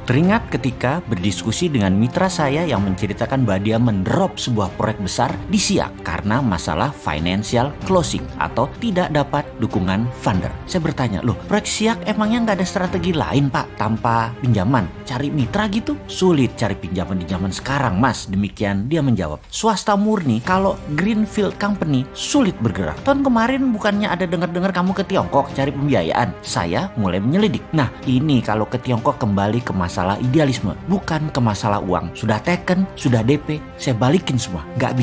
Teringat ketika berdiskusi dengan mitra saya yang menceritakan bahwa dia mendrop sebuah proyek besar di Siak karena masalah financial closing atau tidak dapat dukungan funder. Saya bertanya, loh proyek Siak emangnya nggak ada strategi lain Pak tanpa pinjaman? Cari mitra gitu? Sulit cari pinjaman di zaman sekarang Mas. Demikian dia menjawab. Swasta murni kalau greenfield company sulit bergerak. Tahun kemarin bukannya ada dengar-dengar kamu ke Tiongkok cari pembiayaan? Saya mulai menyelidik. Nah ini kalau ke Tiongkok kembali ke masalah idealisme, bukan ke masalah uang. Sudah taken, sudah DP, saya balikin semua. Nggak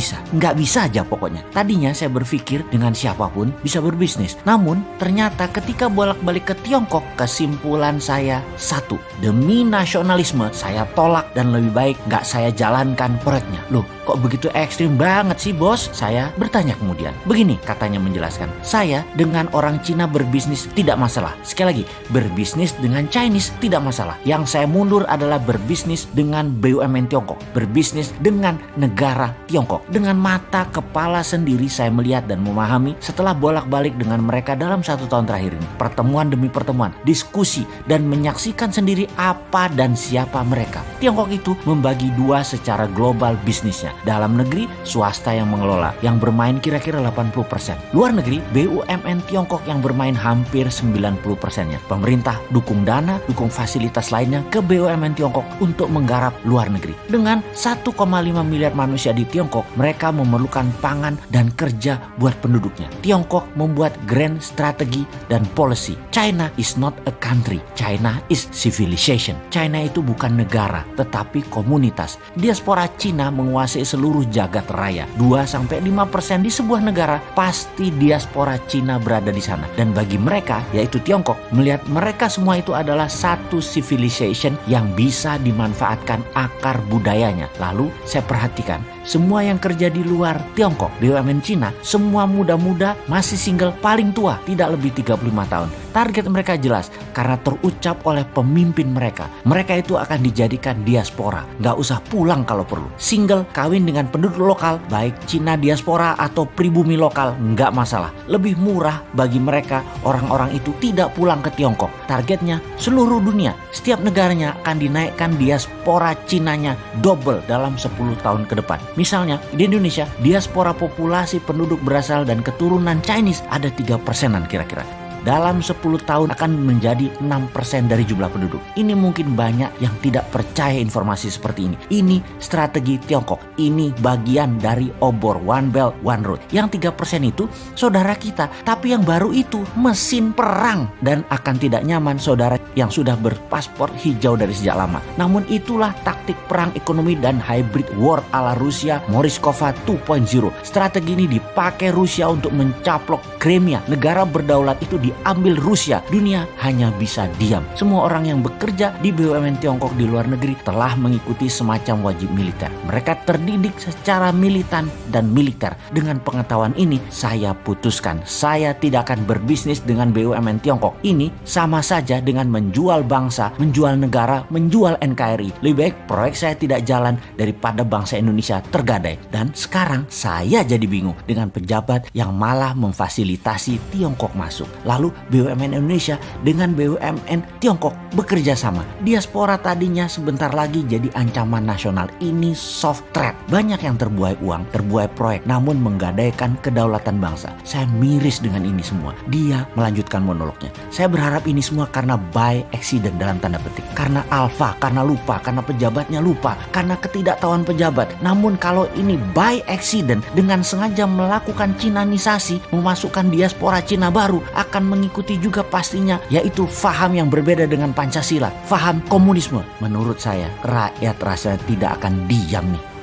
bisa aja pokoknya. Tadinya saya berpikir dengan siapapun bisa berbisnis. Namun ternyata ketika bolak-balik ke Tiongkok, kesimpulan saya satu, demi nasionalisme saya tolak dan lebih baik nggak saya jalankan proyeknya. Loh kok begitu ekstrim banget sih bos? Saya bertanya kemudian. Begini katanya menjelaskan, saya dengan orang Cina berbisnis tidak masalah. Sekali lagi, berbisnis dengan Chinese tidak masalah. Yang saya mundur adalah berbisnis dengan BUMN Tiongkok, berbisnis dengan negara Tiongkok. Dengan mata kepala sendiri saya melihat dan memahami setelah bolak-balik dengan mereka dalam 1 tahun terakhir ini. Pertemuan demi pertemuan, diskusi dan menyaksikan sendiri apa dan siapa mereka. Tiongkok itu membagi dua secara global bisnisnya. Dalam negeri, swasta yang mengelola, yang bermain kira-kira 80%. Luar negeri, BUMN Tiongkok yang bermain hampir 90%-nya. Pemerintah dukung dana, dukung fasilitas lainnya ke BUMN Tiongkok untuk menggarap luar negeri. Dengan 1,5 miliar manusia di Tiongkok, mereka memerlukan pangan dan kerja buat penduduknya. Tiongkok membuat grand strategi dan policy. China is not a country. China is civilization. China itu bukan negara, tetapi komunitas. Diaspora Cina menguasai seluruh jagat raya. 2-5% di sebuah negara, pasti diaspora Cina berada di sana. Dan bagi mereka, yaitu Tiongkok, melihat mereka semua itu adalah satu civilization yang bisa dimanfaatkan akar budayanya. Lalu saya perhatikan, semua yang kerja di luar Tiongkok, BUMN Cina, semua muda-muda masih single paling tua, tidak lebih 35 tahun. Target mereka jelas, karena terucap oleh pemimpin mereka. Mereka itu akan dijadikan diaspora, nggak usah pulang kalau perlu. Single, kawin dengan penduduk lokal, baik Cina diaspora atau pribumi lokal, nggak masalah. Lebih murah bagi mereka, orang-orang itu tidak pulang ke Tiongkok. Targetnya seluruh dunia, setiap negaranya akan dinaikkan diaspora Cinanya double dalam 10 tahun ke depan. Misalnya di Indonesia, diaspora populasi penduduk berasal dan keturunan Chinese ada 3%-an kira-kira. Dalam 10 tahun akan menjadi 6% dari jumlah penduduk. Ini mungkin banyak yang tidak percaya informasi seperti ini. Ini strategi Tiongkok. Ini bagian dari obor One Belt, One Road. Yang 3% itu saudara kita. Tapi yang baru itu mesin perang. Dan akan tidak nyaman saudara yang sudah berpaspor hijau dari sejak lama. Namun itulah taktik perang ekonomi dan hybrid war ala Rusia Morishkova 2.0. Strategi ini dipakai Rusia untuk mencaplok Crimea. Negara berdaulat itu diambil Rusia. Dunia hanya bisa diam. Semua orang yang bekerja di BUMN Tiongkok di luar negeri telah mengikuti semacam wajib militer. Mereka terdidik secara militan dan militer. Dengan pengetahuan ini, saya putuskan saya tidak akan berbisnis dengan BUMN Tiongkok. Ini sama saja dengan menjual bangsa, menjual negara, menjual NKRI. Lebih baik proyek saya tidak jalan daripada bangsa Indonesia tergadai. Dan sekarang saya jadi bingung dengan pejabat yang malah memfasilitasi Tiongkok masuk. Lalu BUMN Indonesia dengan BUMN Tiongkok bekerja sama. Diaspora tadinya sebentar lagi jadi ancaman nasional. Ini soft threat. Banyak yang terbuai uang, terbuai proyek, namun menggadaikan kedaulatan bangsa. Saya miris dengan ini semua. Dia melanjutkan monolognya. Saya berharap ini semua karena by accident dalam tanda petik. Karena alfa, karena lupa, karena pejabatnya lupa, karena ketidaktahuan pejabat. Namun kalau ini by accident dengan sengaja melakukan Cinanisasi, memasukkan diaspora Cina baru, akan mengikuti juga pastinya, yaitu faham yang berbeda dengan Pancasila, faham komunisme. Menurut saya, rakyat rasa tidak akan diam nih.